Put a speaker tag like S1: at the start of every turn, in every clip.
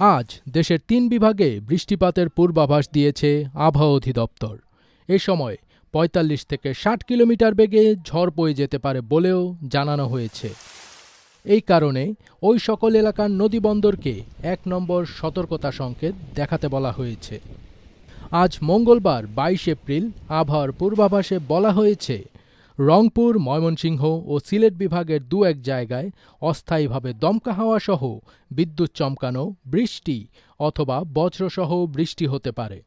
S1: আজ দেশের ৩ বিভাগে বৃষ্টিপাতের পূর্বাভাস দিয়েছে আবহাওয়া অধিদপ্তর। এ সময় ৪৫ থেকে ৬০ কিলোমিটার বেগে ঝড় বয়ে যেতে পারে বলেও জানানো হয়েছে। এই কারণে ওই সকল এলাকার নদীবন্দরকে ১ নম্বর সতর্কতা সংকেত দেখাতে বলা হয়েছে। আজ মঙ্গলবার ২২ এপ্রিল আবহাওয়ার পূর্বাভাসে বলা হয়েছে, রংপুর, ময়মনসিংহ ও সিলেট বিভাগের দু-এক জায়গায় অস্থায়ীভাবে দমকা হাওয়াসহ বিদ্যুৎ চমকানো, বৃষ্টি অথবা বজ্রসহ বৃষ্টি হতে পারে।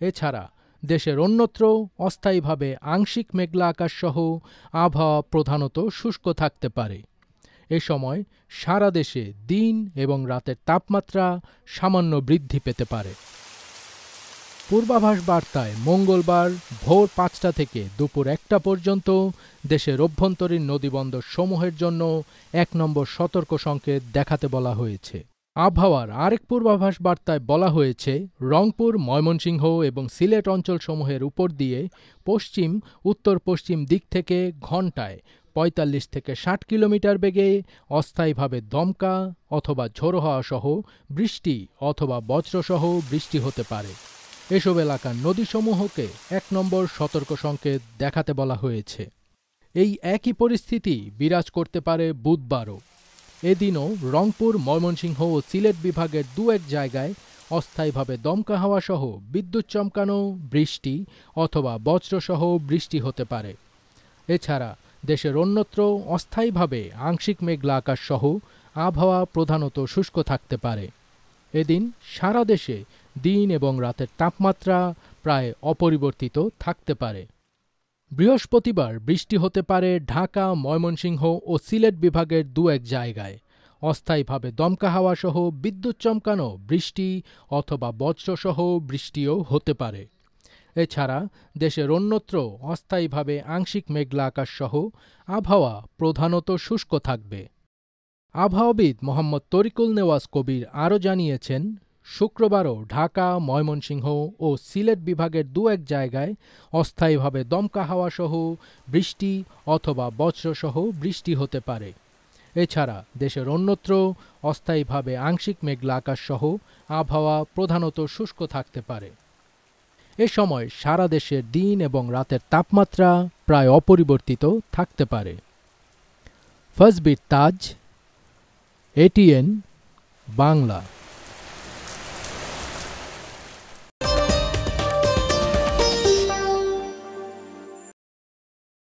S1: এছাড়া দেশের অন্যত্র অস্থায়ীভাবে আংশিক মেঘলা আকাশসহ আবহাওয়া প্রধানত শুষ্ক থাকতে পারে। এ সময় সারা দেশে দিন এবং রাতের তাপমাত্রা সামান্য বৃদ্ধি পেতে পারে। পূর্বাভাস বার্তায় মঙ্গলবার ভোর ৫টা থেকে দুপুর ১টা পর্যন্ত দেশের অভ্যন্তরীণ নদীবন্দর সমূহের জন্য ১ নম্বর সতর্ক সংকেত দেখাতে বলা হয়েছে। আবহাওয়ার আরেক পূর্বাভাস বার্তায় বলা হয়েছে, রংপুর, ময়মনসিংহ এবং সিলেট অঞ্চলসমূহের উপর দিয়ে পশ্চিম উত্তর পশ্চিম দিক থেকে ঘণ্টায় ৪৫ থেকে ৬০ কিলোমিটার বেগে অস্থায়ীভাবে দমকা অথবা ঝোড়ো হাওয়াসহ বৃষ্টি অথবা বজ্রসহ বৃষ্টি হতে পারে। এসব এলাকার নদীসমূহকে ১ নম্বর সতর্ক সংকেত দেখাতে বলা হয়েছে। এই একই পরিস্থিতি বিরাজ করতে পারে বুধবারও। এদিনও রংপুর, ময়মনসিংহ ও সিলেট বিভাগের দু-এক জায়গায় অস্থায়ীভাবে দমকা হাওয়াসহ বিদ্যুৎ চমকানো, বৃষ্টি অথবা বজ্রসহ বৃষ্টি হতে পারে। এছাড়া দেশের অন্যত্র অস্থায়ীভাবে আংশিক মেঘলা আকাশসহ আবহাওয়া প্রধানত শুষ্ক থাকতে পারে। এদিন সারা দেশে দিন এবং রাতের তাপমাত্রা প্রায় অপরিবর্তিত থাকতে পারে। বৃহস্পতিবার বৃষ্টি হতে পারে ঢাকা, ময়মনসিংহ ও সিলেট বিভাগের দু-এক জায়গায়। অস্থায়ীভাবে দমকা হাওয়াসহ বিদ্যুৎ চমকানো, বৃষ্টি অথবা বজ্রসহ বৃষ্টিও হতে পারে। এছাড়া দেশের অন্যত্র অস্থায়ীভাবে আংশিক মেঘলা আকাশসহ আবহাওয়া প্রধানত শুষ্ক থাকবে। আবহাওয়াবিদ মোহাম্মদ তরিকুল নেওয়াজ কবির আরও জানিয়েছেন, শুক্রবারও ঢাকা, ময়মনসিংহ ও সিলেট বিভাগের দু-এক জায়গায় অস্থায়ীভাবে দমকা হাওয়াসহ বৃষ্টি অথবা বজ্রসহ বৃষ্টি হতে পারে। এছাড়া দেশের অন্যত্র অস্থায়ীভাবে আংশিক মেঘলা আকাশসহ আবহাওয়া প্রধানত শুষ্ক থাকতে পারে। এ সময় সারা দেশের দিন এবং রাতের তাপমাত্রা প্রায় অপরিবর্তিত থাকতে পারে। ফজবির তাজ, এটিএন বাংলা।